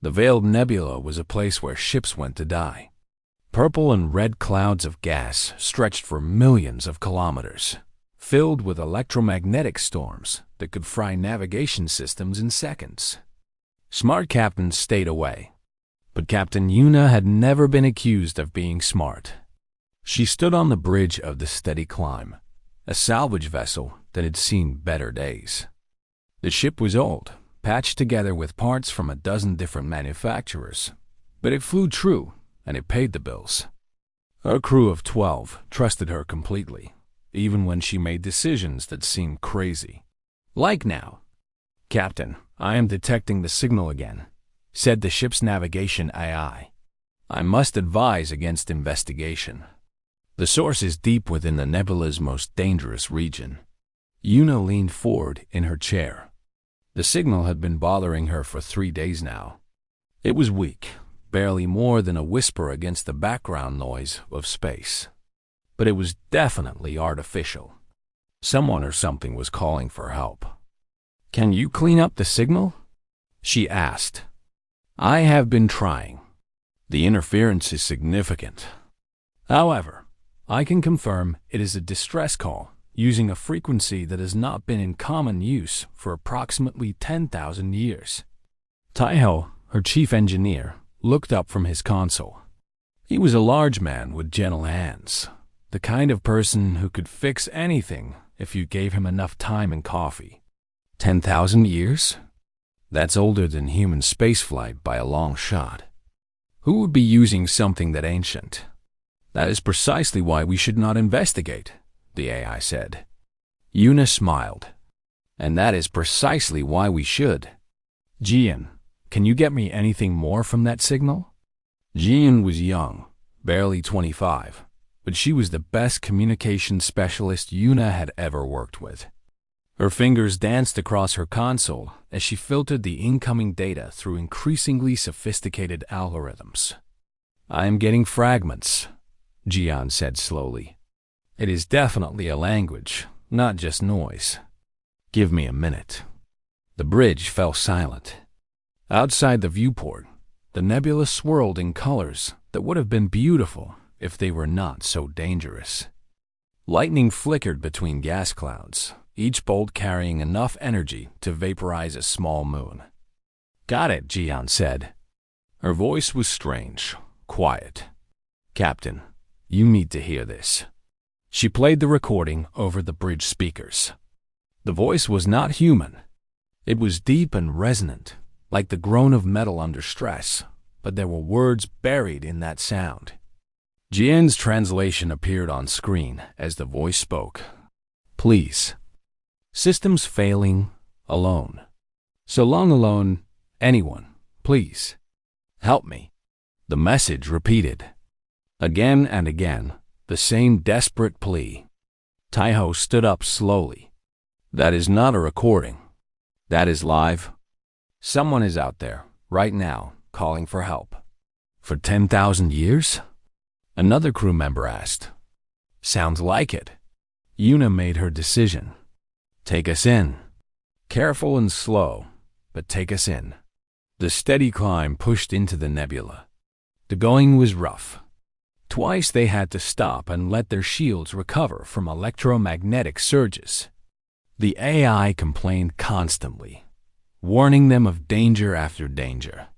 The Veiled Nebula was a place where ships went to die. Purple and red clouds of gas stretched for millions of kilometers, filled with electromagnetic storms that could fry navigation systems in seconds. Smart captains stayed away, but Captain Yuna had never been accused of being smart. She stood on the bridge of the Steady Climb, a salvage vessel that had seen better days. The ship was old, patched together with parts from a dozen different manufacturers, but it flew true and it paid the bills. Her crew of 12 trusted her completely, even when she made decisions that seemed crazy. Like now. "Captain, I am detecting the signal again," said the ship's navigation AI. "I must advise against investigation. The source is deep within the nebula's most dangerous region." Yuna leaned forward in her chair. The signal had been bothering her for 3 days now. It was weak, barely more than a whisper against the background noise of space. But it was definitely artificial. Someone or something was calling for help. "Can you clean up the signal?" she asked. "I have been trying. The interference is significant. However, I can confirm it is a distress call using a frequency that has not been in common use for approximately 10,000 years." Taiho, her chief engineer, looked up from his console. He was a large man with gentle hands, the kind of person who could fix anything if you gave him enough time and coffee. 10,000 years? That's older than human spaceflight by a long shot. Who would be using something that ancient? "That is precisely why we should not investigate," the AI said. Yuna smiled. "And that is precisely why we should. Jian, can you get me anything more from that signal?" Jian was young, barely 25, but she was the best communication specialist Yuna had ever worked with. Her fingers danced across her console as she filtered the incoming data through increasingly sophisticated algorithms. "I am getting fragments," Jian said slowly. "It is definitely a language, not just noise. Give me a minute." The bridge fell silent. Outside the viewport, the nebula swirled in colors that would have been beautiful if they were not so dangerous. Lightning flickered between gas clouds, each bolt carrying enough energy to vaporize a small moon. "Got it," Jian said. Her voice was strange, quiet. "Captain, you need to hear this." She played the recording over the bridge speakers. The voice was not human. It was deep and resonant, like the groan of metal under stress, but there were words buried in that sound. Jian's translation appeared on screen as the voice spoke. "Please. Systems failing, alone. So long alone, anyone, please. Help me." The message repeated. Again and again, the same desperate plea. Taiho stood up slowly. "That is not a recording. That is live. Someone is out there, right now, calling for help." "For 10,000 years?" another crew member asked. "Sounds like it." Yuna made her decision. "Take us in. Careful and slow, but take us in." The steady climb pushed into the nebula. The going was rough. Twice they had to stop and let their shields recover from electromagnetic surges. The AI complained constantly, warning them of danger after danger.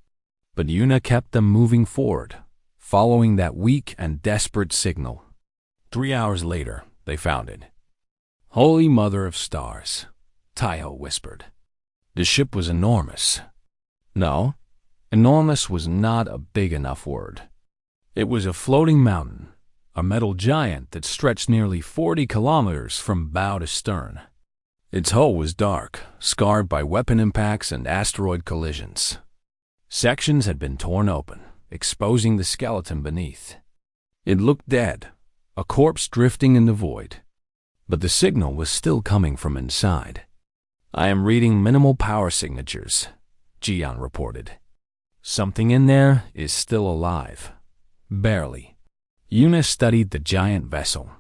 But Yuna kept them moving forward, following that weak and desperate signal. 3 hours later, they found it. "Holy Mother of Stars," Taiho whispered. The ship was enormous. No, enormous was not a big enough word. It was a floating mountain, a metal giant that stretched nearly 40 kilometers from bow to stern. Its hull was dark, scarred by weapon impacts and asteroid collisions. Sections had been torn open, exposing the skeleton beneath. It looked dead, a corpse drifting in the void. But the signal was still coming from inside. "I am reading minimal power signatures," Jian reported. "Something in there is still alive. Barely." Yuna studied the giant vessel.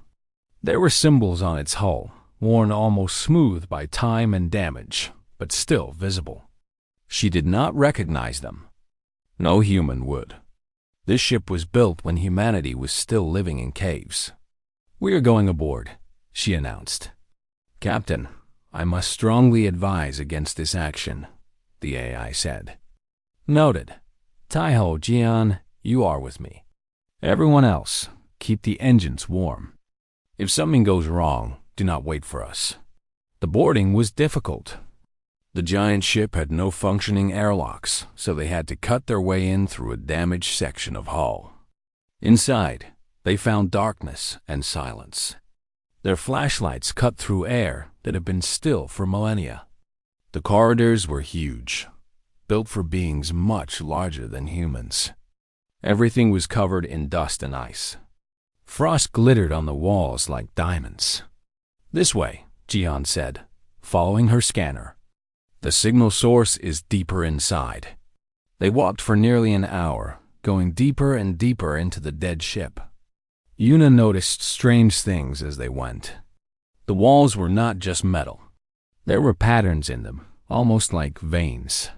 There were symbols on its hull, worn almost smooth by time and damage, but still visible. She did not recognize them. No human would. This ship was built when humanity was still living in caves. "We are going aboard," she announced. "Captain, I must strongly advise against this action," the AI said. "Noted. Taiho, Jian, you are with me. Everyone else, keep the engines warm. If something goes wrong, do not wait for us." The boarding was difficult. The giant ship had no functioning airlocks, so they had to cut their way in through a damaged section of hull. Inside, they found darkness and silence. Their flashlights cut through air that had been still for millennia. The corridors were huge, built for beings much larger than humans. Everything was covered in dust and ice. Frost glittered on the walls like diamonds. "This way," Jian said, following her scanner. "The signal source is deeper inside." They walked for nearly an hour, going deeper and deeper into the dead ship. Yuna noticed strange things as they went. The walls were not just metal. There were patterns in them, almost like veins.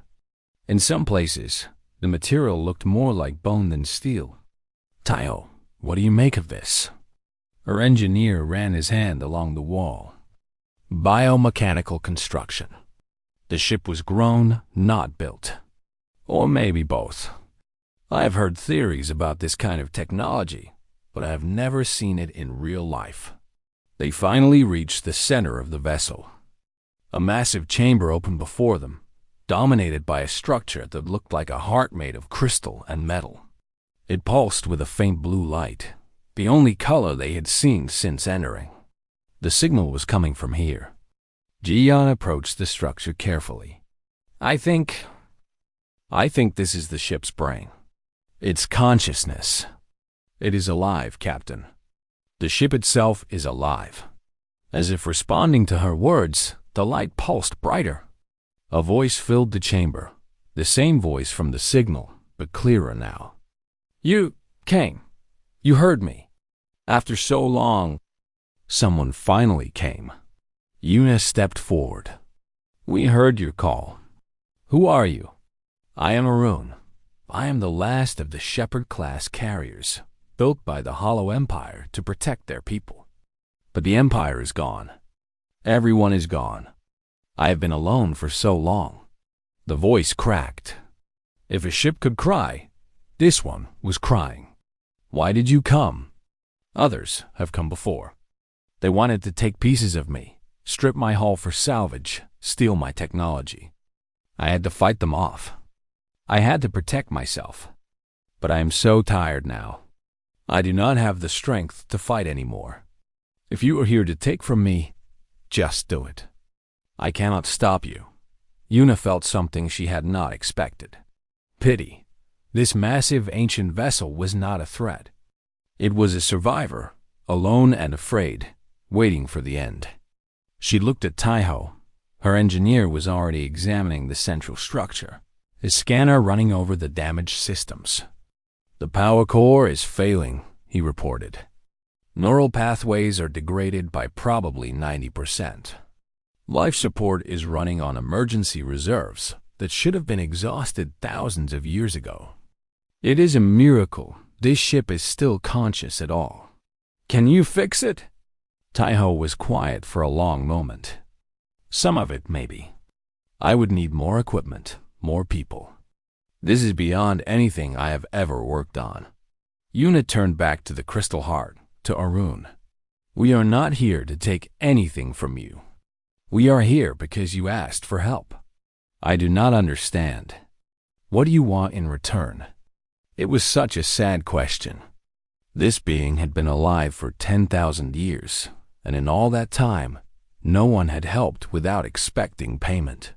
In some places, the material looked more like bone than steel. "Taiho, what do you make of this?" Her engineer ran his hand along the wall. "Biomechanical construction. The ship was grown, not built. Or maybe both. I have heard theories about this kind of technology, but I have never seen it in real life." They finally reached the center of the vessel. A massive chamber opened before them, dominated by a structure that looked like a heart made of crystal and metal. It pulsed with a faint blue light, the only color they had seen since entering. The signal was coming from here. Jiyan approached the structure carefully. I think this is the ship's brain. Its consciousness. It is alive, Captain. The ship itself is alive." As if responding to her words, the light pulsed brighter. A voice filled the chamber, the same voice from the signal, but clearer now. "You came. You heard me. After so long." Someone finally came. Yuna stepped forward. "We heard your call. Who are you?" "I am Arun. I am the last of the Shepherd-class carriers, built by the Hollow Empire to protect their people. But the Empire is gone. Everyone is gone. I have been alone for so long." The voice cracked. If a ship could cry, this one was crying. "Why did you come?" "Others have come before. They wanted to take pieces of me, strip my hull for salvage, steal my technology. I had to fight them off. I had to protect myself. But I am so tired now. I do not have the strength to fight anymore. If you are here to take from me, just do it. I cannot stop you." Yuna felt something she had not expected. Pity. This massive ancient vessel was not a threat. It was a survivor, alone and afraid, waiting for the end. She looked at Taiho. Her engineer was already examining the central structure, his scanner running over the damaged systems. "The power core is failing," he reported. "Neural pathways are degraded by probably 90%. Life support is running on emergency reserves that should have been exhausted thousands of years ago. It is a miracle this ship is still conscious at all. Can you fix it?" Taiho was quiet for a long moment. "Some of it, maybe. I would need more equipment, more people. This is beyond anything I have ever worked on." Yuna turned back to the Crystal Heart, to Arun. "We are not here to take anything from you. We are here because you asked for help. I do not understand. What do you want in return?" It was such a sad question. This being had been alive for 10,000 years, and in all that time, no one had helped without expecting payment.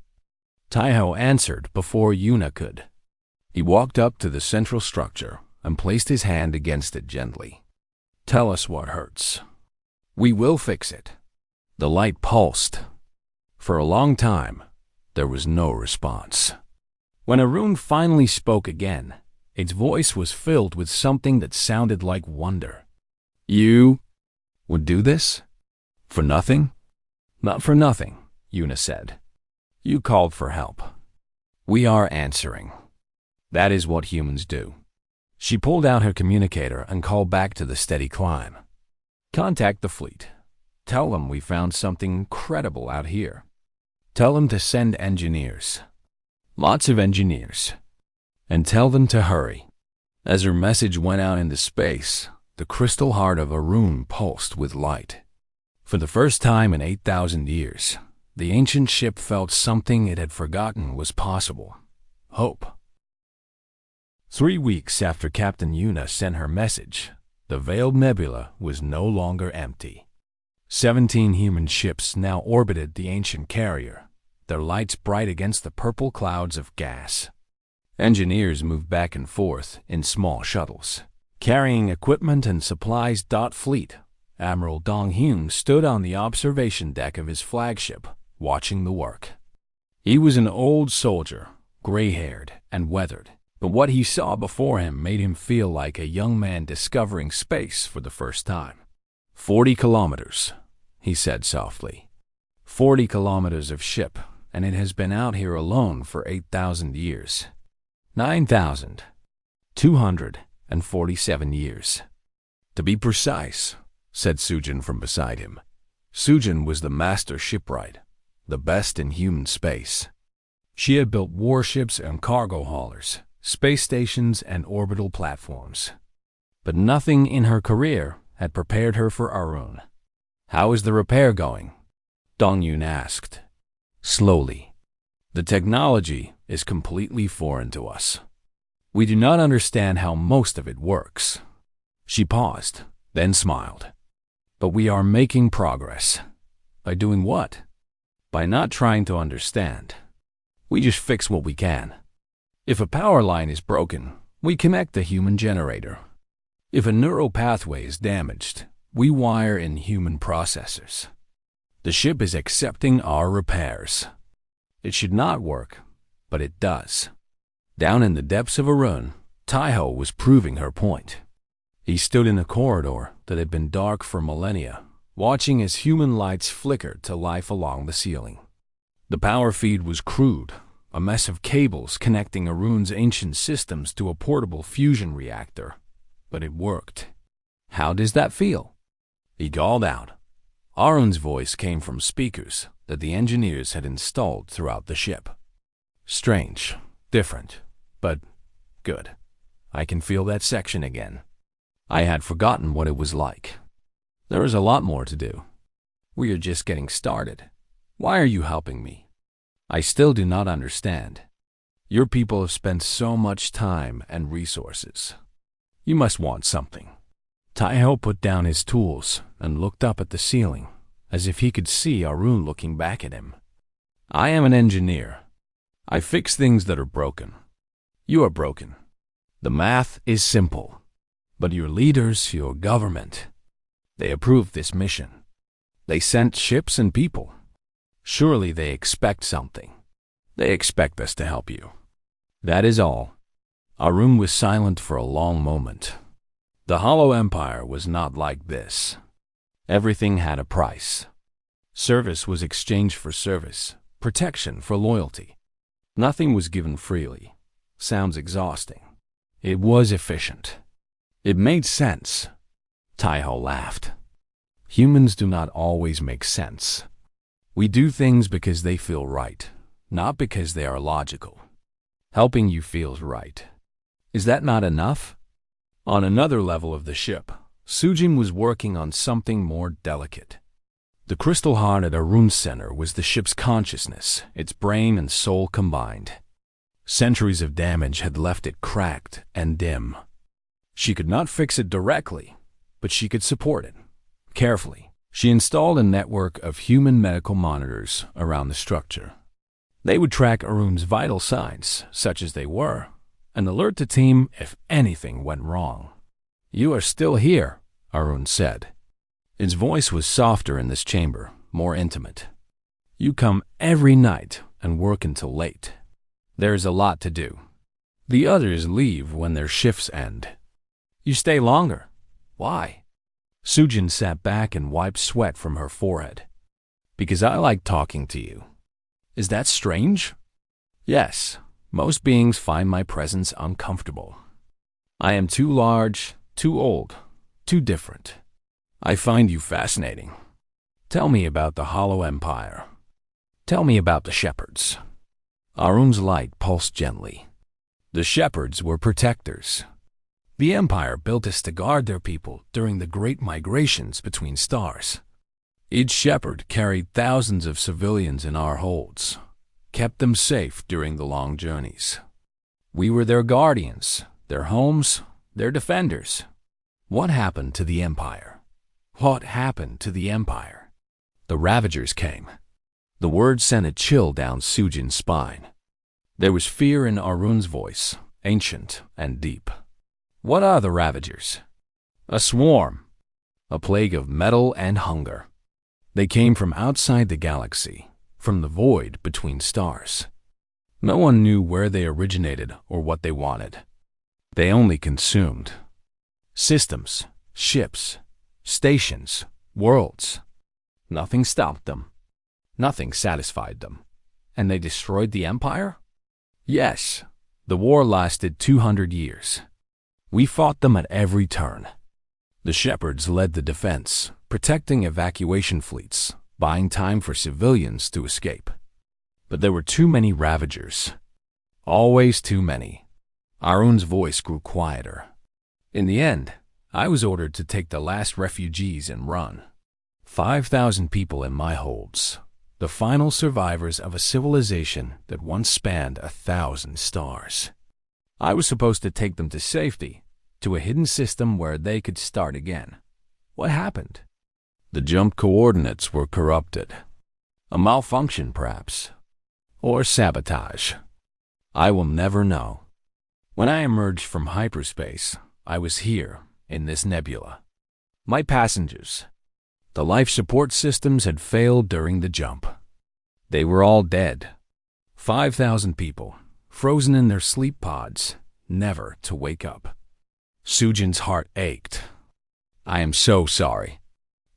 Taiho answered before Yuna could. He walked up to the central structure and placed his hand against it gently. "Tell us what hurts. We will fix it." The light pulsed. For a long time, there was no response. When Arun finally spoke again, its voice was filled with something that sounded like wonder. "You would do this? For nothing?" "Not for nothing," Yuna said. "You called for help. We are answering. That is what humans do. She pulled out her communicator and called back to the steady climb. Contact the fleet. Tell them we found something incredible out here. Tell them to send engineers. Lots of engineers. And tell them to hurry. As her message went out into space, the crystal heart of Arun pulsed with light. For the first time in 8,000 years, the ancient ship felt something it had forgotten was possible. Hope. 3 weeks after Captain Yuna sent her message, the Veiled Nebula was no longer empty. 17 human ships now orbited the ancient carrier, their lights bright against the purple clouds of gas. Engineers moved back and forth in small shuttles, carrying equipment and supplies. Fleet Admiral Dong Hyun stood on the observation deck of his flagship, watching the work. He was an old soldier, gray-haired and weathered, but what he saw before him made him feel like a young man discovering space for the first time. 40 kilometers, he said softly. 40 kilometers of ship, and it has been out here alone for 8,000 years. 9,247 years. To be precise, said Sujin from beside him. Sujin was the master shipwright, the best in human space. She had built warships and cargo haulers, space stations and orbital platforms. But nothing in her career had prepared her for Arun. How is the repair going? Dong Yun asked. Slowly. The technology is completely foreign to us. We do not understand how most of it works. She paused, then smiled. But we are making progress. By doing what? By not trying to understand. We just fix what we can. If a power line is broken, we connect the human generator. If a neural pathway is damaged, we wire in human processors. The ship is accepting our repairs. It should not work, but it does. Down in the depths of Arun, Taiho was proving her point. He stood in a corridor that had been dark for millennia, watching as human lights flickered to life along the ceiling. The power feed was crude, a mess of cables connecting Arun's ancient systems to a portable fusion reactor. But it worked. How does that feel? He called out. Arun's voice came from speakers that the engineers had installed throughout the ship. Strange, different, but good. I can feel that section again. I had forgotten what it was like. There is a lot more to do. We are just getting started. Why are you helping me? I still do not understand. Your people have spent so much time and resources. You must want something. Taiho put down his tools and looked up at the ceiling, as if he could see Arun looking back at him. I am an engineer. I fix things that are broken. You are broken. The math is simple. But your leaders, your government, they approved this mission. They sent ships and people. Surely they expect something. They expect us to help you. That is all. Arun was silent for a long moment. The Hollow Empire was not like this. Everything had a price. Service was exchanged for service, protection for loyalty. Nothing was given freely. Sounds exhausting. It was efficient. It made sense. Taiho laughed. Humans do not always make sense. We do things because they feel right, not because they are logical. Helping you feels right. Is that not enough? On another level of the ship, Sujin was working on something more delicate. The crystal heart at Arun's center was the ship's consciousness, its brain and soul combined. Centuries of damage had left it cracked and dim. She could not fix it directly, but she could support it. Carefully, she installed a network of human medical monitors around the structure. They would track Arun's vital signs, such as they were, and alert the team if anything went wrong. You are still here, Arun said. His voice was softer in this chamber, more intimate. You come every night and work until late. There is a lot to do. The others leave when their shifts end. You stay longer. Why? Sujin sat back and wiped sweat from her forehead. Because I like talking to you. Is that strange? Yes, Most beings find my presence uncomfortable. I am too large, too old, too different. I find you fascinating. Tell me about the Hollow Empire. Tell me about the shepherds. Arun's light pulsed gently. The shepherds were protectors. The Empire built us to guard their people during the great migrations between stars. Each shepherd carried thousands of civilians in our holds, kept them safe during the long journeys. We were their guardians, their homes, their defenders. What happened to the Empire? What happened to the Empire? The Ravagers came. The word sent a chill down Sujin's spine. There was fear in Arun's voice, ancient and deep. What are the Ravagers? A swarm, a plague of metal and hunger. They came from outside the galaxy, from the void between stars. No one knew where they originated or what they wanted. They only consumed. Systems, ships, stations, worlds. Nothing stopped them. Nothing satisfied them. And they destroyed the Empire? Yes, the war lasted 200 years. We fought them at every turn. The shepherds led the defense, protecting evacuation fleets, buying time for civilians to escape. But there were too many Ravagers. Always too many. Arun's voice grew quieter. In the end, I was ordered to take the last refugees and run. 5,000 people in my holds, the final survivors of a civilization that once spanned 1,000 stars. I was supposed to take them to safety, to a hidden system where they could start again. What happened? The jump coordinates were corrupted. A malfunction, perhaps. Or sabotage. I will never know. When I emerged from hyperspace, I was here, in this nebula. My passengers. The life support systems had failed during the jump. They were all dead. 5,000 people, frozen in their sleep pods, never to wake up. Sujin's heart ached. I am so sorry.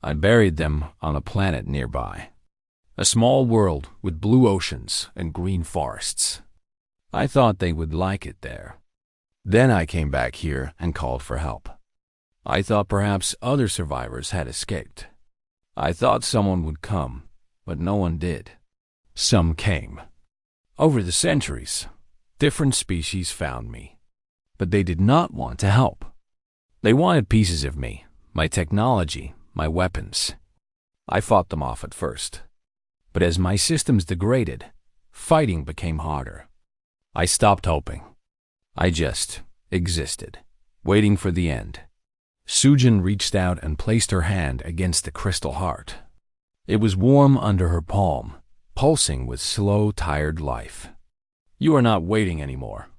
I buried them on a planet nearby. A small world with blue oceans and green forests. I thought they would like it there. Then I came back here and called for help. I thought perhaps other survivors had escaped. I thought someone would come, but no one did. Some came. Over the centuries, different species found me. But they did not want to help. They wanted pieces of me, my technology, my weapons. I fought them off at first. But as my systems degraded, fighting became harder. I stopped hoping. I just existed, waiting for the end. Sujin reached out and placed her hand against the crystal heart. It was warm under her palm, pulsing with slow, tired life. You are not waiting anymore.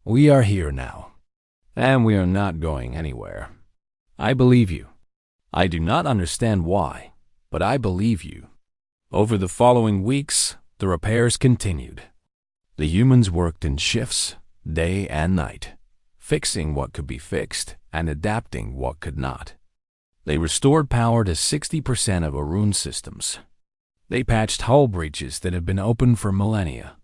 We are here now. And we are not going anywhere. I believe you. I do not understand why, but I believe you. Over the following weeks, the repairs continued. The humans worked in shifts, day and night, fixing what could be fixed and adapting what could not. They restored power to 60% of Arun's systems. They patched hull breaches that had been open for millennia.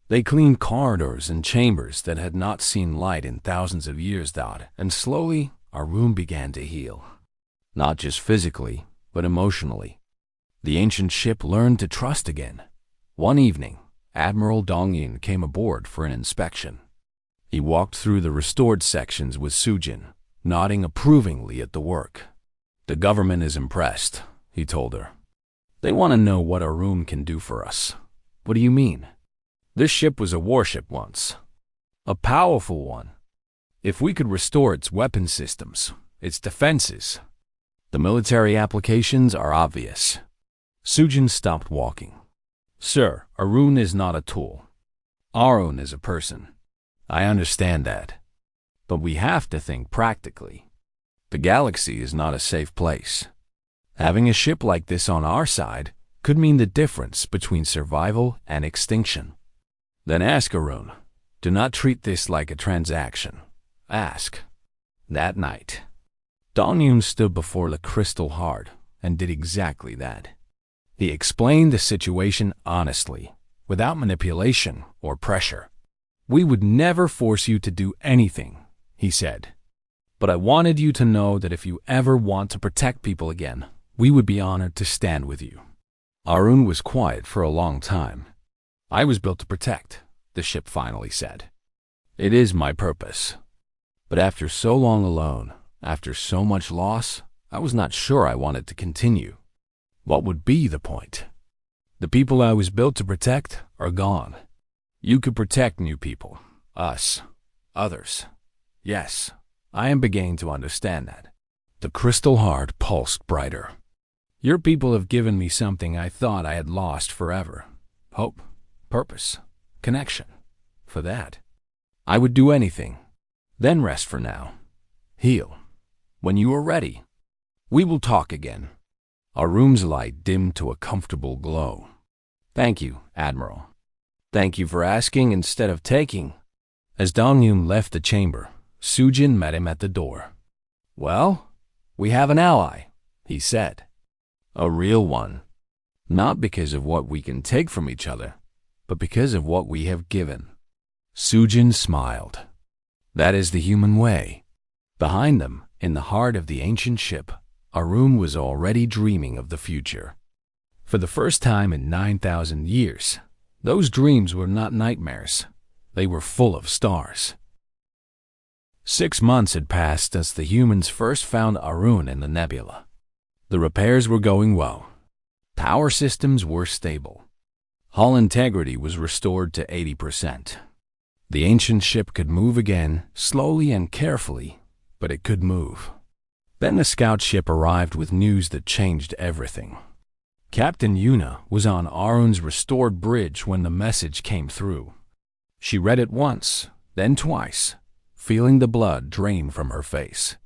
They cleaned corridors and chambers that had not seen light in thousands of years, and slowly Arun began to heal. Not just physically, but emotionally. The ancient ship learned to trust again. One evening, Admiral Dongyin came aboard for an inspection. He walked through the restored sections with Sujin, nodding approvingly at the work. The government is impressed, he told her. They want to know what Arun can do for us. What do you mean? This ship was a warship once. A powerful one. If we could restore its weapon systems, its defenses. The military applications are obvious. Sujin stopped walking. Sir, Arun is not a tool. Arun is a person. I understand that. But we have to think practically. The galaxy is not a safe place. Having a ship like this on our side could mean the difference between survival and extinction. Then ask Arun. Do not treat this like a transaction. Ask. That night, Dongyun stood before the crystal heart and did exactly that. He explained the situation honestly, without manipulation or pressure. "We would never force you to do anything," he said. "But I wanted you to know that if you ever want to protect people again, we would be honored to stand with you." Arun was quiet for a long time. "I was built to protect," the ship finally said. "It is my purpose. But after so long alone, after so much loss, I was not sure I wanted to continue. What would be the point? The people I was built to protect are gone. You could protect new people, us, others. Yes, I am beginning to understand that." The crystal heart pulsed brighter. "Your people have given me something I thought I had lost forever. Hope, purpose, connection. For that, I would do anything. Then rest for now. Heal. When you are ready, we will talk again." Our room's light dimmed to a comfortable glow. "Thank you, Admiral. Thank you for asking instead of taking." As Dong-Yun left the chamber, Sujin met him at the door. "Well, we have an ally," he said. "A real one. Not because of what we can take from each other, but because of what we have given." Sujin smiled. "That is the human way." Behind them, in the heart of the ancient ship, Arun was already dreaming of the future. For the first time in 9,000 years, those dreams were not nightmares. They were full of stars. 6 months had passed since the humans first found Arun in the nebula. The repairs were going well. Power systems were stable. Hull integrity was restored to 80%. The ancient ship could move again, slowly and carefully, but it could move. Then the scout ship arrived with news that changed everything. Captain Yuna was on Arun's restored bridge when the message came through. She read it once, then twice, feeling the blood drain from her face.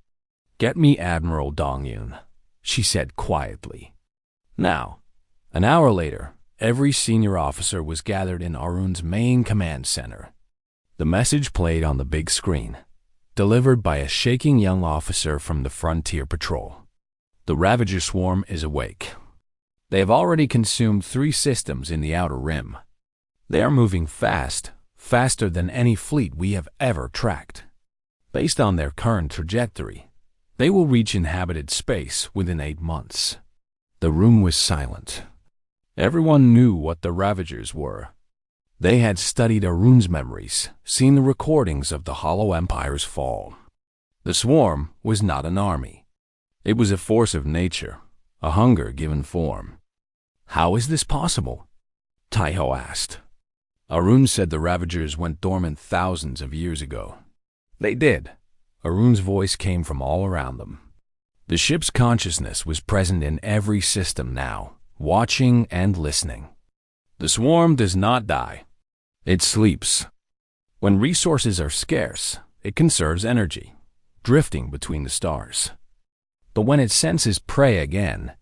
"Get me Admiral Dong-Yun," she said quietly. Now, an hour later, every senior officer was gathered in Arun's main command center. The message played on the big screen, delivered by a shaking young officer from the Frontier Patrol. "The Ravager swarm is awake. They have already consumed 3 systems in the Outer Rim. They are moving fast, faster than any fleet we have ever tracked. Based on their current trajectory, they will reach inhabited space within 8 months." The room was silent. Everyone knew what the Ravagers were. They had studied Arun's memories, seen the recordings of the Hollow Empire's fall. The swarm was not an army. It was a force of nature, a hunger given form. "How is this possible?" Taiho asked. Arun said the Ravagers went dormant thousands of years ago. "They did." Arun's voice came from all around them. The ship's consciousness was present in every system now, watching and listening. "The swarm does not die. It sleeps. When resources are scarce, it conserves energy, drifting between the stars. But when it senses prey again,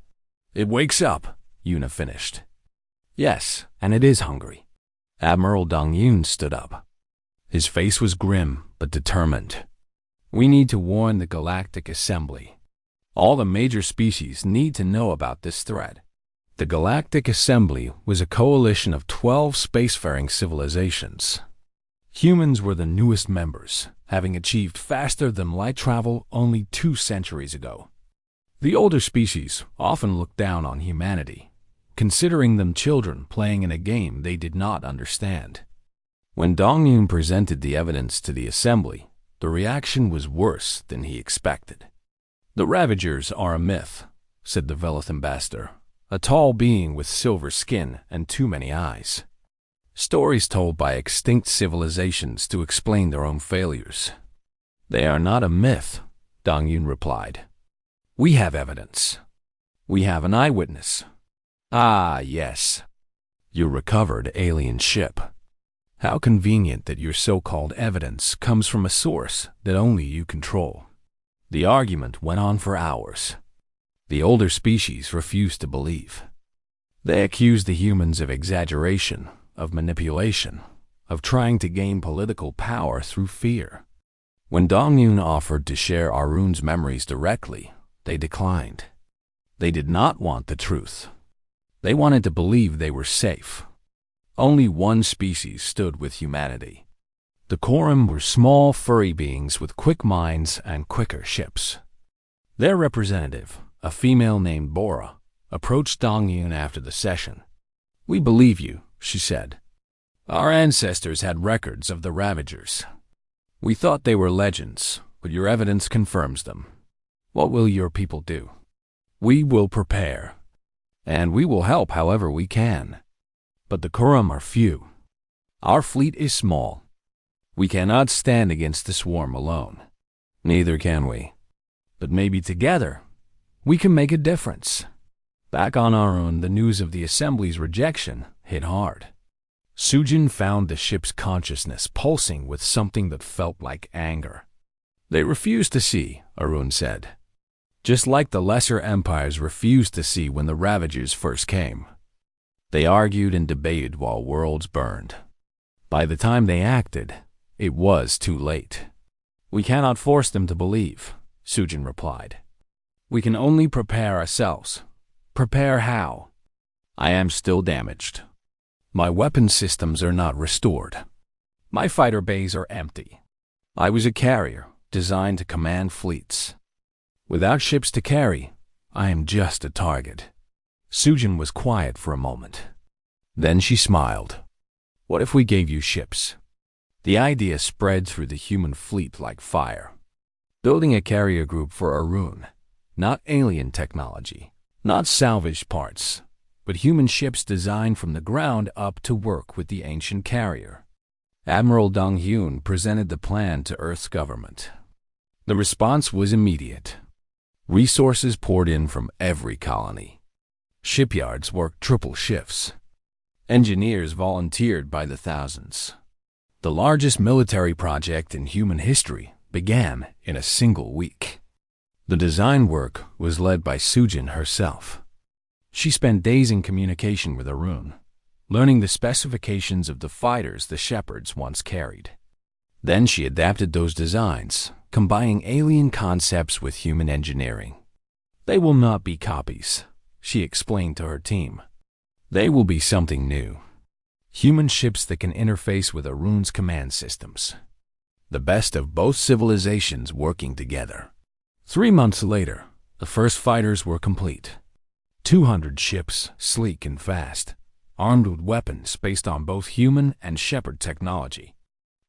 it wakes up," Yuna finished. "Yes, and it is hungry." Admiral Dong-Yun stood up. His face was grim but determined. "We need to warn the Galactic Assembly. All the major species need to know about this threat." The Galactic Assembly was a coalition of 12 spacefaring civilizations. Humans were the newest members, having achieved faster than light travel only 2 centuries ago. The older species often looked down on humanity, considering them children playing in a game they did not understand. When Dong-Yun presented the evidence to the Assembly, the reaction was worse than he expected. "The Ravagers are a myth," said the Velith ambassador, a tall being with silver skin and too many eyes. "Stories told by extinct civilizations to explain their own failures." "They are not a myth," Dong-Yun replied. "We have evidence. We have an eyewitness." "Ah, yes. Your recovered alien ship. How convenient that your so-called evidence comes from a source that only you control." The argument went on for hours. The older species refused to believe. They accused the humans of exaggeration, of manipulation, of trying to gain political power through fear. When Dong-Yun offered to share Arun's memories directly, they declined. They did not want the truth. They wanted to believe they were safe. Only one species stood with humanity. The Quorum were small, furry beings with quick minds and quicker ships. Their representative, a female named Bora, approached Dongyun after the session. "We believe you," she said. "Our ancestors had records of the Ravagers. We thought they were legends, but your evidence confirms them. What will your people do?" "We will prepare, and we will help however we can. But the Quorum are few. Our fleet is small. We cannot stand against the swarm alone." "Neither can we. But maybe together, we can make a difference." Back on our own, the news of the Assembly's rejection hit hard. Sujin found the ship's consciousness pulsing with something that felt like anger. "They refused to see," Arun said. "Just like the lesser empires refused to see when the Ravagers first came. They argued and debated while worlds burned. By the time they acted, it was too late." "We cannot force them to believe," Sujin replied. "We can only prepare ourselves." "Prepare how?" "I am still damaged. My weapon systems are not restored. My fighter bays are empty. I was a carrier, designed to command fleets. Without ships to carry, I am just a target." Sujin was quiet for a moment. Then she smiled. "What if we gave you ships?" The idea spread through the human fleet like fire. Building a carrier group for Arun, not alien technology, not salvaged parts, but human ships designed from the ground up to work with the ancient carrier. Admiral Dong-hyun presented the plan to Earth's government. The response was immediate. Resources poured in from every colony. Shipyards worked triple shifts. Engineers volunteered by the thousands. The largest military project in human history began in a single week. The design work was led by Sujin herself. She spent days in communication with Arun, learning the specifications of the fighters the Shepherds once carried. Then she adapted those designs, combining alien concepts with human engineering. "They will not be copies," she explained to her team. "They will be something new. Human ships that can interface with Arun's command systems. The best of both civilizations working together." 3 months later, the first fighters were complete. 200 ships, sleek and fast, armed with weapons based on both human and Shepherd technology.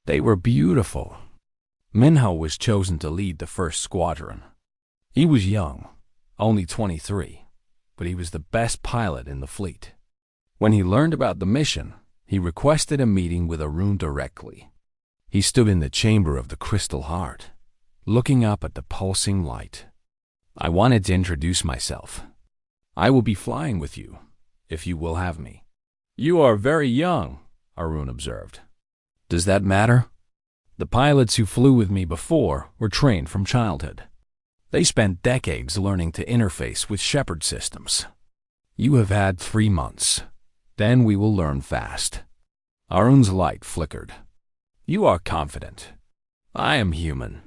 They were beautiful. Minho was chosen to lead the first squadron. He was young, only 23, but he was the best pilot in the fleet. When he learned about the mission, he requested a meeting with Arun directly. He stood in the chamber of the Crystal Heart, looking up at the pulsing light. "I wanted to introduce myself. I will be flying with you, if you will have me." "You are very young," Arun observed. "Does that matter? The pilots who flew with me before were trained from childhood. They spent decades learning to interface with Shepherd systems. You have had 3 months. Then we will learn fast." Arun's light flickered. "You are confident. I am human.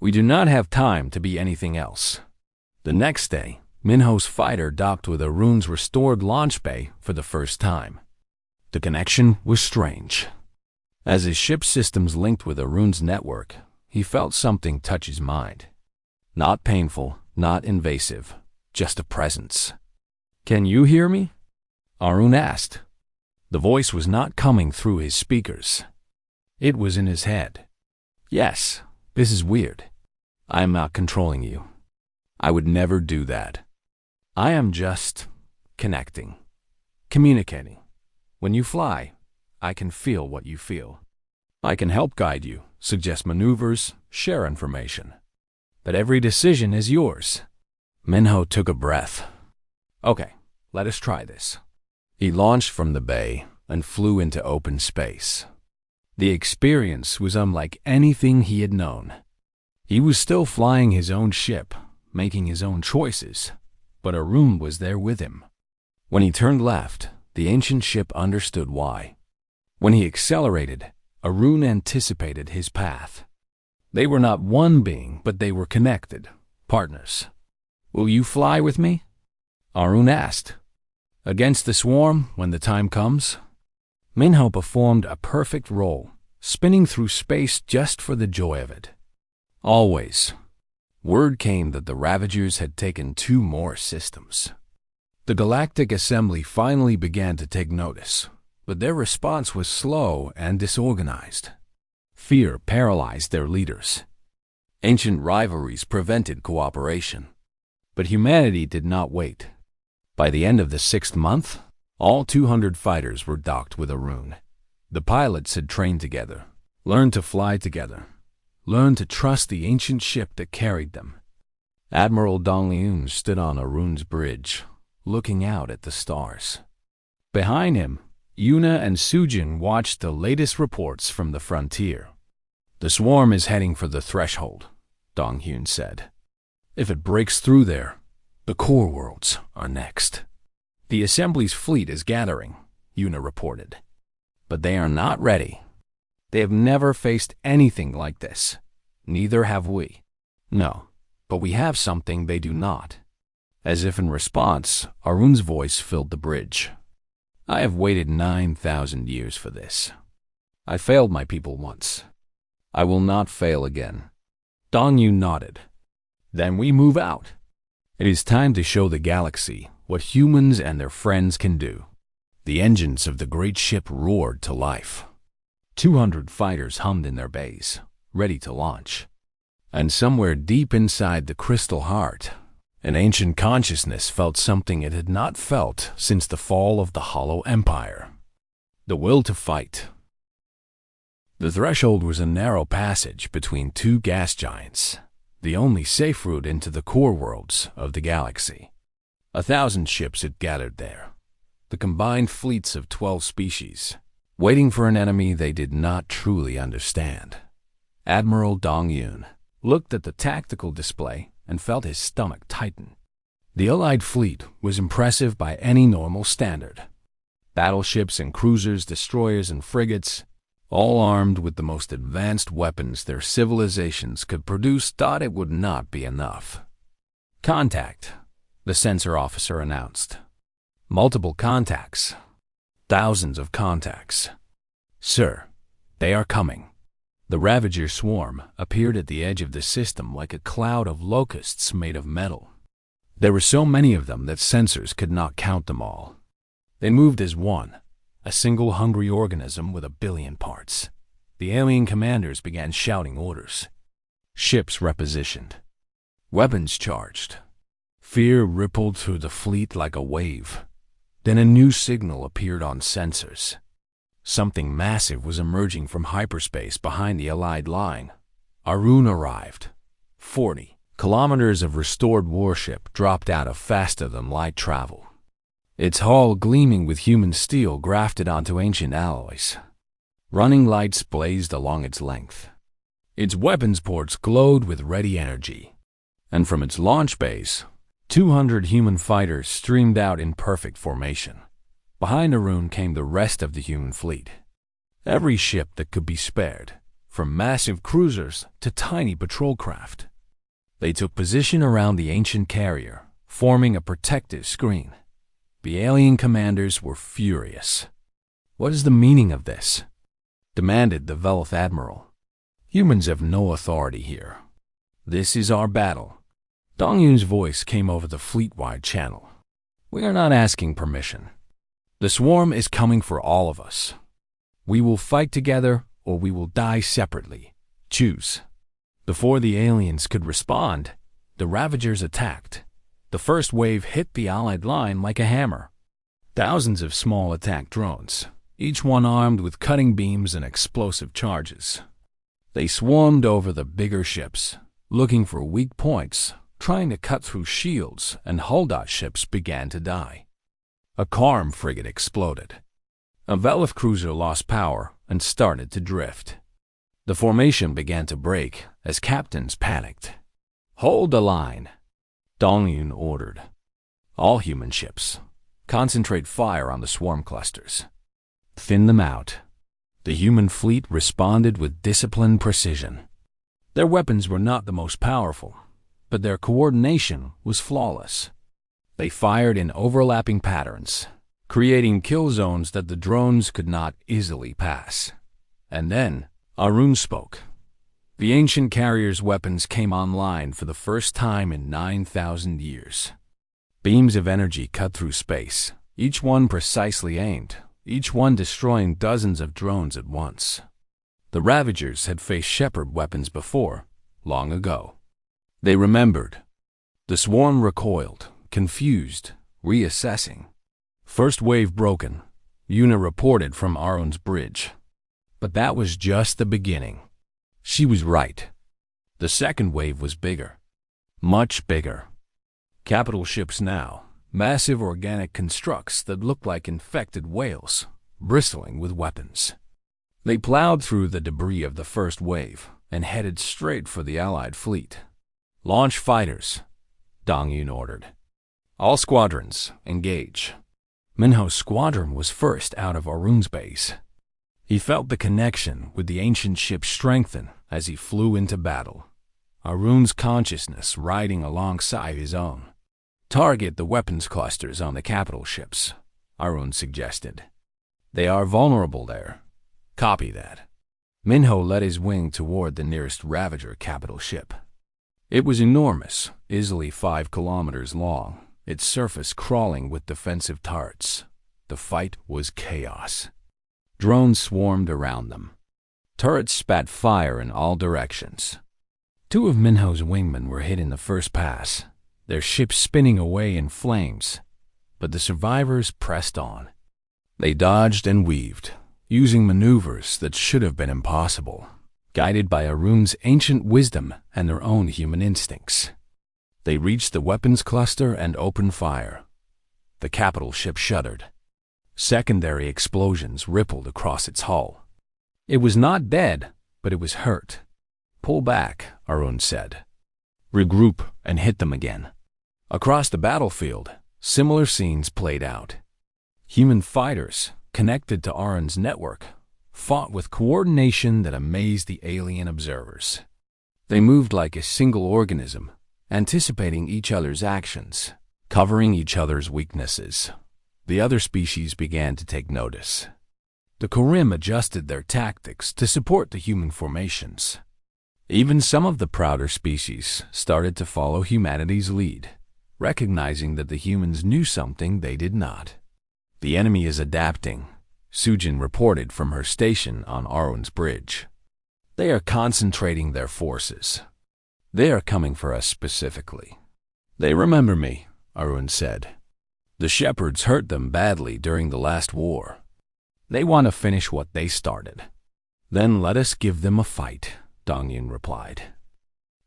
We do not have time to be anything else." The next day, Minho's fighter docked with Arun's restored launch bay for the first time. The connection was strange. As his ship's systems linked with Arun's network, he felt something touch his mind. Not painful, not invasive, just a presence. "Can you hear me?" Arun asked. The voice was not coming through his speakers. It was in his head. "Yes, this is weird. I am not controlling you. I would never do that. I am just connecting, communicating. When you fly, I can feel what you feel. I can help guide you, suggest maneuvers, share information. But every decision is yours." Minho took a breath. "Okay, let us try this." He launched from the bay and flew into open space. The experience was unlike anything he had known. He was still flying his own ship, making his own choices, but Arun was there with him. When he turned left, the ancient ship understood why. When he accelerated, Arun anticipated his path. They were not one being, but they were connected, partners. "Will you fly with me?" Arun asked. "Against the swarm when the time comes?" Minho performed a perfect role, spinning through space just for the joy of it. Always, word came that the Ravagers had taken 2 more systems. The Galactic Assembly finally began to take notice, but their response was slow and disorganized. Fear paralyzed their leaders. Ancient rivalries prevented cooperation. But humanity did not wait. By the end of the 6th month, all 200 fighters were docked with Arun. The pilots had trained together, learned to fly together, learned to trust the ancient ship that carried them. Admiral Dong Liun stood on Arun's bridge, looking out at the stars. Behind him, Yuna and Sujin watched the latest reports from the frontier. "The swarm is heading for the threshold," Dong Hyun said. "If it breaks through there, the core worlds are next." "The Assembly's fleet is gathering," Yuna reported. "But they are not ready. They have never faced anything like this. Neither have we." "No, but we have something they do not." As if in response, Arun's voice filled the bridge. "I have waited 9,000 years for this. I failed my people once. I will not fail again." Dong Yu nodded. "Then we move out. It is time to show the galaxy what humans and their friends can do." The engines of the great ship roared to life. 200 fighters hummed in their bays, ready to launch. And somewhere deep inside the crystal heart, an ancient consciousness felt something it had not felt since the fall of the Hollow Empire. The will to fight. The threshold was a narrow passage between 2 gas giants, the only safe route into the core worlds of the galaxy. 1,000 ships had gathered there, the combined fleets of 12 species, waiting for an enemy they did not truly understand. Admiral Dong Yun looked at the tactical display and felt his stomach tighten. The Allied fleet was impressive by any normal standard. Battleships and cruisers, destroyers and frigates, all armed with the most advanced weapons their civilizations could produce, thought it would not be enough. "Contact," the sensor officer announced. "Multiple contacts. Thousands of contacts." "Sir, they are coming." The Ravager swarm appeared at the edge of the system like a cloud of locusts made of metal. There were so many of them that sensors could not count them all. They moved as one, a single hungry organism with 1 billion parts. The alien commanders began shouting orders. Ships repositioned. Weapons charged. Fear rippled through the fleet like a wave. Then a new signal appeared on sensors. Something massive was emerging from hyperspace behind the Allied line. Arun arrived. 40 kilometers of restored warship dropped out of faster-than-light travel. Its hull gleaming with human steel grafted onto ancient alloys. Running lights blazed along its length. Its weapons ports glowed with ready energy. And from its launch base, 200 human fighters streamed out in perfect formation. Behind Arun came the rest of the human fleet. Every ship that could be spared, from massive cruisers to tiny patrol craft. They took position around the ancient carrier, forming a protective screen. The alien commanders were furious. "What is the meaning of this?" demanded the Veloth Admiral. "Humans have no authority here. This is our battle." Dong Yun's voice came over the fleet-wide channel. "We are not asking permission. The swarm is coming for all of us. We will fight together or we will die separately. Choose." Before the aliens could respond, the Ravagers attacked. The first wave hit the Allied line like a hammer. Thousands of small attack drones, each one armed with cutting beams and explosive charges. They swarmed over the bigger ships, looking for weak points, trying to cut through shields, and Hull-Dot ships began to die. A Karm frigate exploded. A Veloth cruiser lost power and started to drift. The formation began to break as captains panicked. "Hold the line," Dong Yun ordered. "All human ships, concentrate fire on the swarm clusters. Thin them out." The human fleet responded with disciplined precision. Their weapons were not the most powerful, but their coordination was flawless. They fired in overlapping patterns, creating kill zones that the drones could not easily pass. And then, Arun spoke. The ancient carrier's weapons came online for the first time in 9,000 years. Beams of energy cut through space, each one precisely aimed, each one destroying dozens of drones at once. The Ravagers had faced Shepherd weapons before, long ago. They remembered. The swarm recoiled, confused, reassessing. First wave broken, Yuna reported from Arun's bridge. But that was just the beginning. She was right. The second wave was bigger. Much bigger. Capital ships now, massive organic constructs that looked like infected whales, bristling with weapons. They plowed through the debris of the first wave and headed straight for the Allied fleet. "Launch fighters," Dong Yun ordered. "All squadrons, engage." Minho's squadron was first out of Arun's base. He felt the connection with the ancient ship strengthen as he flew into battle, Arun's consciousness riding alongside his own. "Target the weapons clusters on the capital ships," Arun suggested. "They are vulnerable there." "Copy that." Minho led his wing toward the nearest Ravager capital ship. It was enormous, easily 5 kilometers long, its surface crawling with defensive turrets. The fight was chaos. Drones swarmed around them. Turrets spat fire in all directions. 2 of Minho's wingmen were hit in the first pass, their ship spinning away in flames, but the survivors pressed on. They dodged and weaved, using maneuvers that should have been impossible, guided by Arun's ancient wisdom and their own human instincts. They reached the weapons cluster and opened fire. The capital ship shuddered. Secondary explosions rippled across its hull. It was not dead, but it was hurt. "Pull back," Arun said. "Regroup and hit them again." Across the battlefield, similar scenes played out. Human fighters, connected to Arun's network, fought with coordination that amazed the alien observers. They moved like a single organism, anticipating each other's actions, covering each other's weaknesses. The other species began to take notice. The Kurim adjusted their tactics to support the human formations. Even some of the prouder species started to follow humanity's lead, recognizing that the humans knew something they did not. "The enemy is adapting," Sujin reported from her station on Arun's bridge. "They are concentrating their forces. They are coming for us specifically." "They remember me," Arun said. "The Shepherds hurt them badly during the last war. They want to finish what they started." "Then let us give them a fight," Dong Yun replied.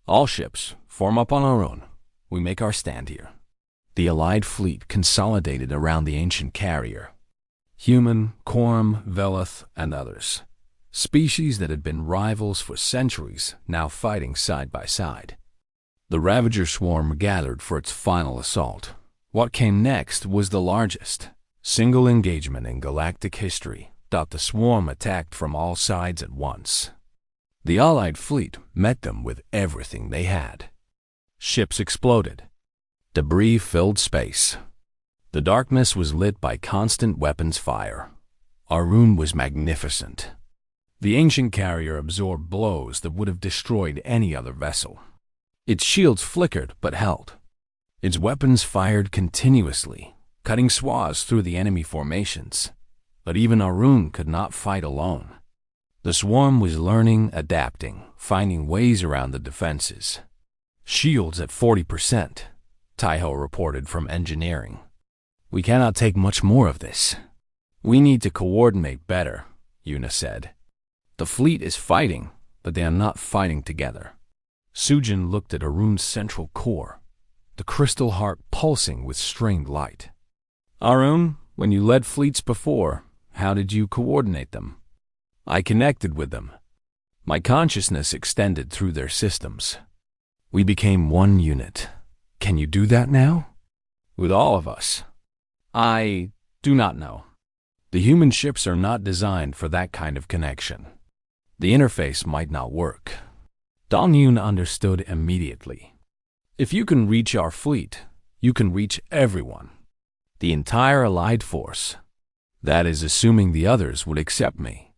"All ships, form up on Arun. We make our stand here." The Allied fleet consolidated around the ancient carrier. Human, Quorum, Velith, and others. Species that had been rivals for centuries, now fighting side by side. The Ravager swarm gathered for its final assault. What came next was the largest single engagement in galactic history. The swarm attacked from all sides at once. The Allied fleet met them with everything they had. Ships exploded. Debris filled space. The darkness was lit by constant weapons fire. Arun was magnificent. The ancient carrier absorbed blows that would have destroyed any other vessel. Its shields flickered but held. Its weapons fired continuously, cutting swaths through the enemy formations. But even Arun could not fight alone. The swarm was learning, adapting, finding ways around the defenses. "Shields at 40%, Taiho reported from engineering. "We cannot take much more of this. We need to coordinate better," Yuna said. "The fleet is fighting, but they are not fighting together." Sujin looked at Arun's central core, the crystal heart pulsing with strained light. "Arun, when you led fleets before, how did you coordinate them?" "I connected with them. My consciousness extended through their systems. We became one unit. Can you do that now?" "With all of us?" "I do not know. The human ships are not designed for that kind of connection. The interface might not work." Dong Yun understood immediately. "If you can reach our fleet, you can reach everyone. The entire Allied force. That is assuming the others would accept me.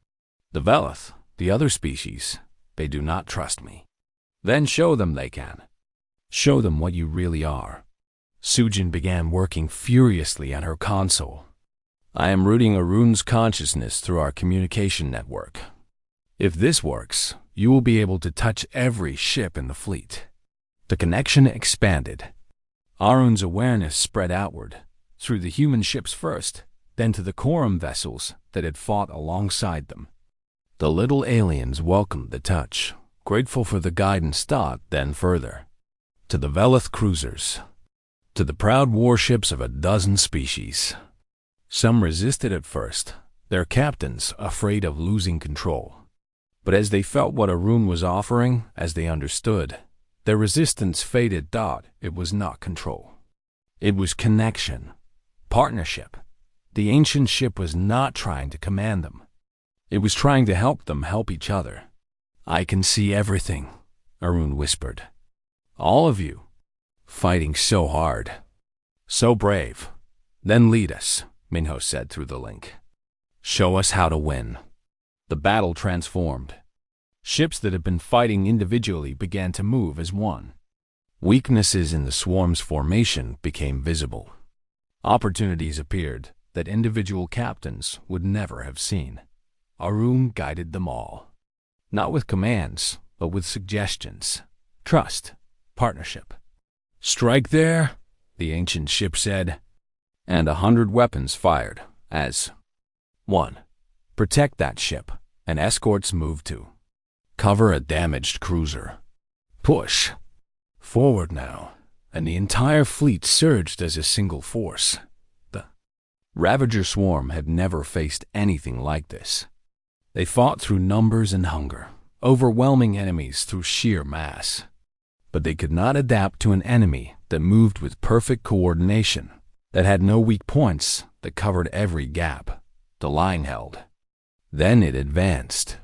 The Velith, The other species, they do not trust me. Then show them they can. Show them what you really are. Sujin began working furiously on her console. I am routing Arun's consciousness through our communication network. If this works, you will be able to touch every ship in the fleet. The connection expanded. Arun's awareness spread outward, through the human ships first, then to the quorum vessels that had fought alongside them. The little aliens welcomed the touch, grateful for the guidance taught then further. To the Velith cruisers, to the proud warships of a dozen species. Some resisted at first, their captains afraid of losing control. But as they felt what Arun was offering, as they understood, their resistance faded. It was not control. It was connection, partnership. The ancient ship was not trying to command them. It was trying to help them help each other. I can see everything, Arun whispered. All of you, fighting so hard, so brave. Then lead us, Minho said through the link. Show us how to win. The battle transformed. Ships that had been fighting individually began to move as one. Weaknesses in the swarm's formation became visible. Opportunities appeared that individual captains would never have seen. Arun guided them all. Not with commands, but with suggestions. Trust. Partnership. Strike there, the ancient ship said, and 100 weapons fired as 1. Protect that ship, and escorts moved to. Cover a damaged cruiser. Push. Forward now, and the entire fleet surged as a single force. The Ravager swarm had never faced anything like this. They fought through numbers and hunger, overwhelming enemies through sheer mass. But they could not adapt to an enemy that moved with perfect coordination, that had no weak points, that covered every gap. The line held. Then it advanced.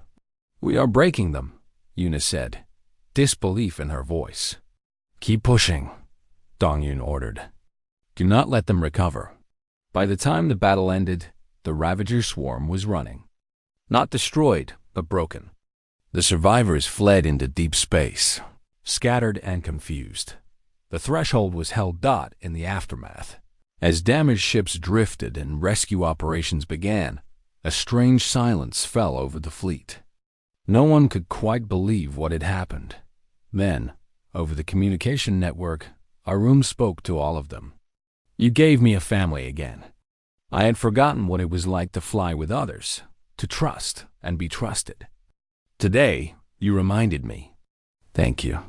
We are breaking them, Yuna said, disbelief in her voice. Keep pushing, Dongyun ordered. Do not let them recover. By the time the battle ended, the Ravager swarm was running. Not destroyed, but broken. The survivors fled into deep space, scattered and confused. The threshold was held in the aftermath. As damaged ships drifted and rescue operations began, a strange silence fell over the fleet. No one could quite believe what had happened. Then, over the communication network, Arun spoke to all of them. You gave me a family again. I had forgotten what it was like to fly with others, to trust and be trusted. Today, you reminded me. Thank you.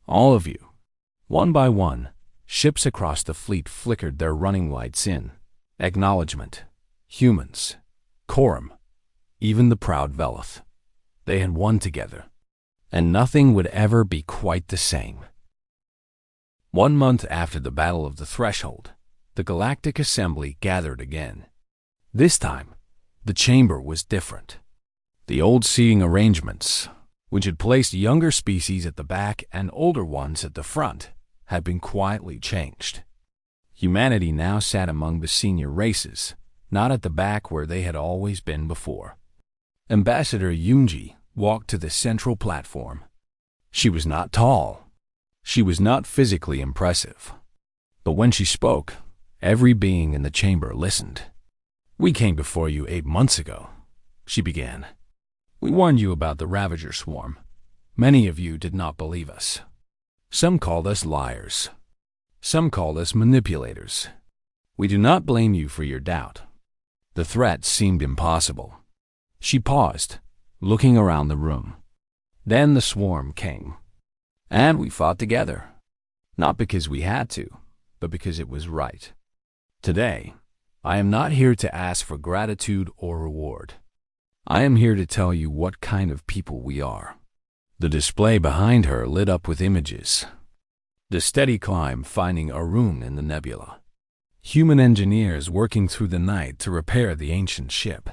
All of you. One by one, ships across the fleet flickered their running lights in. Acknowledgement. Humans. Quorum. Even the proud Velith. They had won together. And nothing would ever be quite the same. 1 month after the Battle of the Threshold, the Galactic Assembly gathered again. This time, the chamber was different. The old seating arrangements, which had placed younger species at the back and older ones at the front, had been quietly changed. Humanity now sat among the senior races, not at the back where they had always been before. Ambassador Yunji walked to the central platform. She was not tall. She was not physically impressive. But when she spoke, every being in the chamber listened. We came before you 8 months ago, she began. We warned you about the Ravager swarm. Many of you did not believe us. Some called us liars. Some called us manipulators. We do not blame you for your doubt. The threat seemed impossible. She paused, looking around the room. Then the swarm came. And we fought together. Not because we had to, but because it was right. Today, I am not here to ask for gratitude or reward. I am here to tell you what kind of people we are. The display behind her lit up with images. The steady climb finding Arun in the nebula. Human engineers working through the night to repair the ancient ship.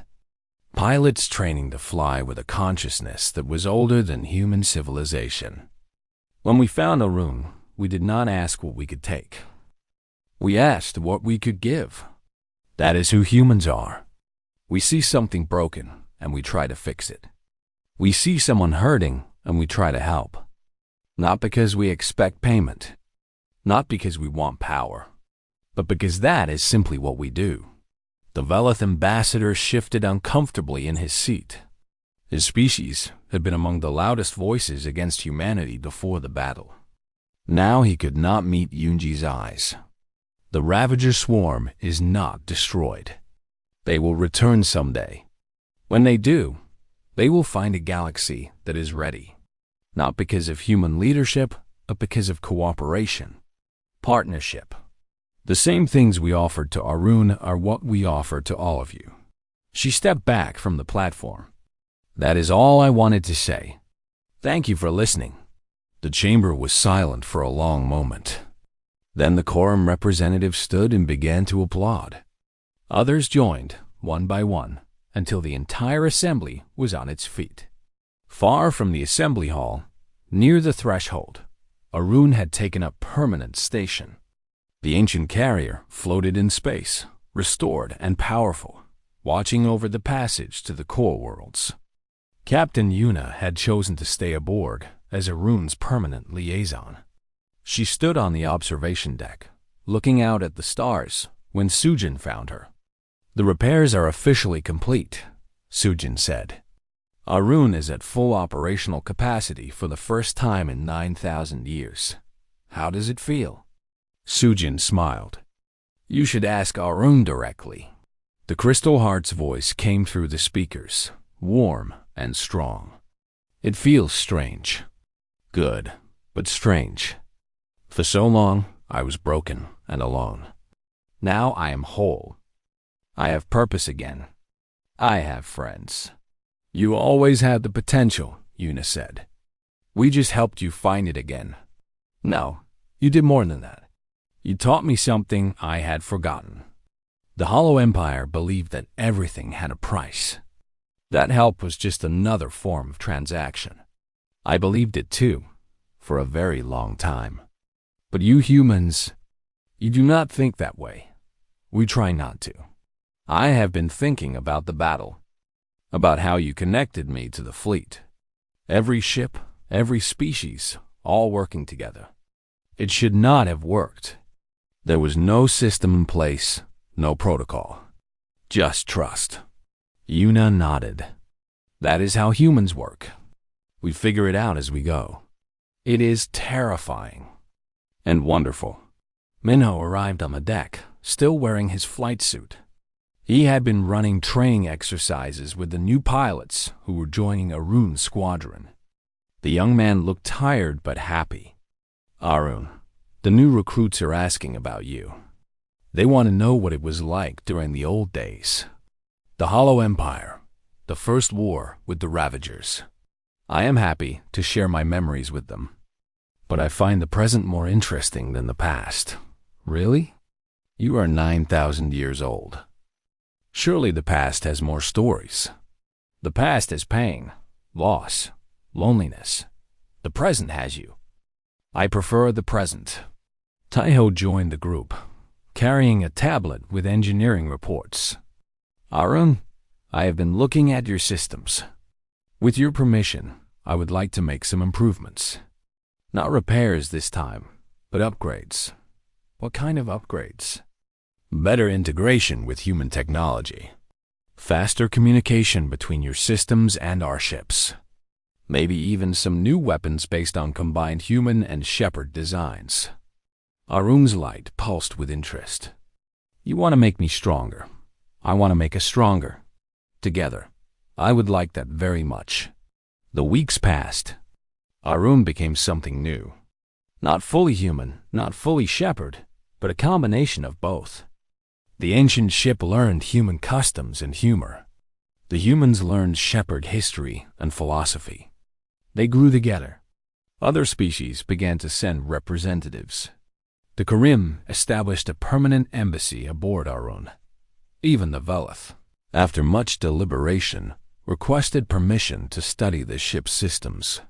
Pilots training to fly with a consciousness that was older than human civilization. When we found Arun, we did not ask what we could take. We asked what we could give. That is who humans are. We see something broken, and we try to fix it. We see someone hurting and we try to help. Not because we expect payment, not because we want power, but because that is simply what we do. The Velith ambassador shifted uncomfortably in his seat. His species had been among the loudest voices against humanity before the battle. Now he could not meet Yunji's eyes. The Ravager swarm is not destroyed. They will return someday. When they do, they will find a galaxy that is ready. Not because of human leadership, but because of cooperation, partnership. The same things we offered to Arun are what we offer to all of you. She stepped back from the platform. That is all I wanted to say. Thank you for listening. The chamber was silent for a long moment. Then the quorum representative stood and began to applaud. Others joined, one by one, until the entire assembly was on its feet. Far from the assembly hall, near the threshold, Arun had taken up permanent station. The ancient carrier floated in space, restored and powerful, watching over the passage to the core worlds. Captain Yuna had chosen to stay aboard as Arun's permanent liaison. She stood on the observation deck, looking out at the stars, when Sujin found her. The repairs are officially complete, Sujin said. Arun is at full operational capacity for the first time in 9,000 years. How does it feel? Sujin smiled. You should ask Arun directly. The Crystal Heart's voice came through the speakers, warm and strong. It feels strange. Good, but strange. For so long, I was broken and alone. Now I am whole. I have purpose again. I have friends. You always had the potential, Yuna said. We just helped you find it again. No, you did more than that. You taught me something I had forgotten. The Hollow Empire believed that everything had a price. That help was just another form of transaction. I believed it too, for a very long time. But you humans, you do not think that way. We try not to. I have been thinking about the battle, about how you connected me to the fleet. Every ship, every species, all working together. It should not have worked. There was no system in place, no protocol. Just trust. Yuna nodded. That is how humans work. We figure it out as we go. It is terrifying and wonderful. Minho arrived on the deck, still wearing his flight suit. He had been running training exercises with the new pilots who were joining Arun's squadron. The young man looked tired but happy. Arun, the new recruits are asking about you. They want to know what it was like during the old days. The Hollow Empire, the first war with the Ravagers. I am happy to share my memories with them. But I find the present more interesting than the past. Really? You are 9,000 years old. Surely the past has more stories. The past has pain, loss, loneliness. The present has you. I prefer the present. Taiho joined the group, carrying a tablet with engineering reports. Arun, I have been looking at your systems. With your permission, I would like to make some improvements. Not repairs this time, but upgrades. What kind of upgrades? Better integration with human technology. Faster communication between your systems and our ships. Maybe even some new weapons based on combined human and Shepherd designs. Arun's light pulsed with interest. You want to make me stronger. I want to make us stronger. Together. I would like that very much. The weeks passed. Arun became something new. Not fully human, not fully Shepherd, but a combination of both. The ancient ship learned human customs and humor. The humans learned Shepherd history and philosophy. They grew together. Other species began to send representatives. The Karim established a permanent embassy aboard Arun. Even the Velith, after much deliberation, requested permission to study the ship's systems.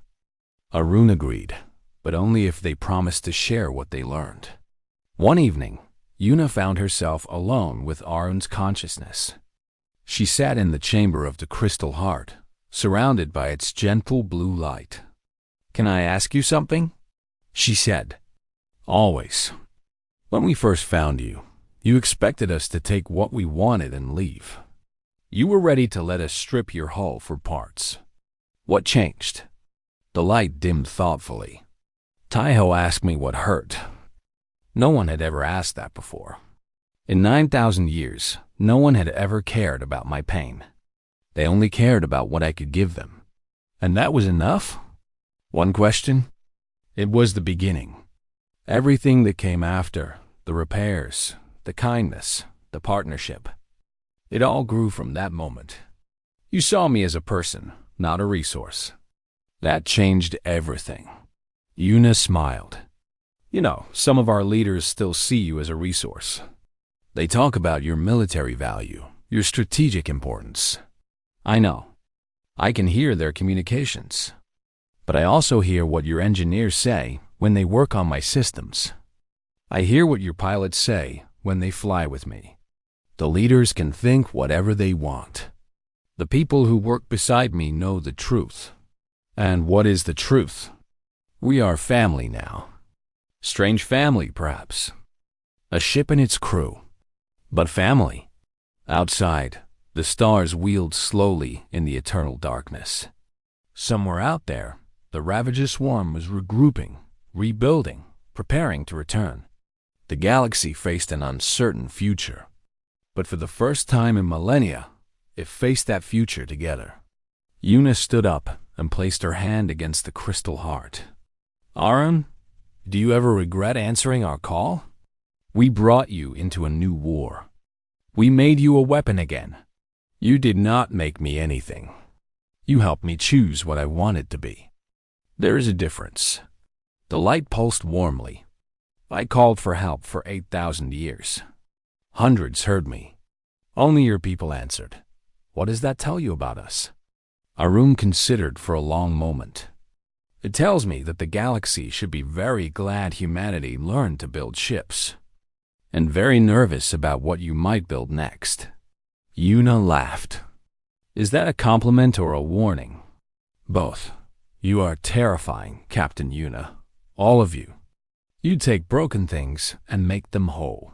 Arun agreed, but only if they promised to share what they learned. One evening, Yuna found herself alone with Arun's consciousness. She sat in the chamber of the Crystal Heart, surrounded by its gentle blue light. "Can I ask you something?" she said. "Always. When we first found you, you expected us to take what we wanted and leave. You were ready to let us strip your hull for parts. What changed?" The light dimmed thoughtfully. Taiho asked me what hurt. No one had ever asked that before. In 9,000 years, no one had ever cared about my pain. They only cared about what I could give them. And that was enough? One question? It was the beginning. Everything that came after, the repairs, the kindness, the partnership, it all grew from that moment. You saw me as a person, not a resource. That changed everything. Yuna smiled. "You know, some of our leaders still see you as a resource. They talk about your military value, your strategic importance. I know. I can hear their communications. But I also hear what your engineers say when they work on my systems. I hear what your pilots say when they fly with me. The leaders can think whatever they want. The people who work beside me know the truth. And what is the truth? We are family now. Strange family, perhaps. A ship and its crew. But family. Outside, the stars wheeled slowly in the eternal darkness. Somewhere out there, the Ravager swarm was regrouping, rebuilding, preparing to return. The galaxy faced an uncertain future. But for the first time in millennia, it faced that future together. Yuna stood up and placed her hand against the crystal heart. "Aaron, do you ever regret answering our call? We brought you into a new war. We made you a weapon again. You did not make me anything. You helped me choose what I wanted to be. There is a difference." The light pulsed warmly. I called for help for 8,000 years. Hundreds heard me. Only your people answered. What does that tell you about us? Arun considered for a long moment. It tells me that the galaxy should be very glad humanity learned to build ships, and very nervous about what you might build next. Yuna laughed. Is that a compliment or a warning? Both. You are terrifying, Captain Yuna. All of you. You take broken things and make them whole.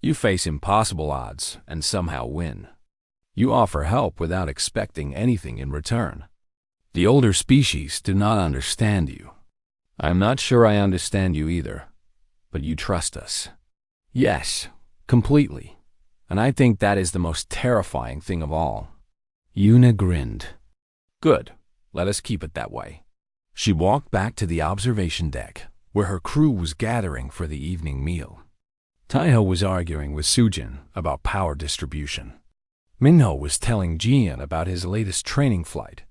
You face impossible odds and somehow win. You offer help without expecting anything in return. The older species do not understand you. I'm not sure I understand you either, but you trust us. Yes, completely. And I think that is the most terrifying thing of all. Yuna grinned. Good. Let us keep it that way. She walked back to the observation deck, where her crew was gathering for the evening meal. Taiho was arguing with Sujin about power distribution. Minho was telling Jian about his latest training flight.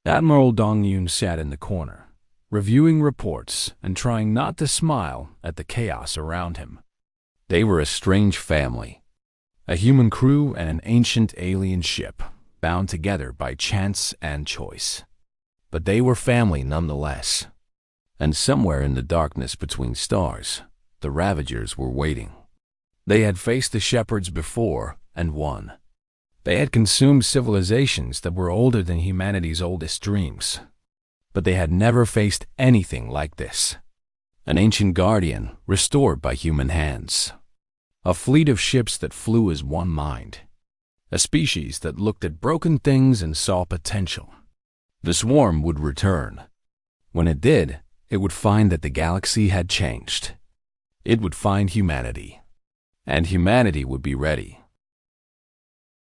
Admiral Dongyun sat in the corner, reviewing reports and trying not to smile at the chaos around him. They were a strange family, a human crew and an ancient alien ship, bound together by chance and choice. But they were family nonetheless. And somewhere in the darkness between stars, the Ravagers were waiting. They had faced the Shepherds before and won. They had consumed civilizations that were older than humanity's oldest dreams. But they had never faced anything like this. An ancient guardian restored by human hands. A fleet of ships that flew as one mind. A species that looked at broken things and saw potential. The swarm would return. When it did, it would find that the galaxy had changed. It would find humanity. And humanity would be ready.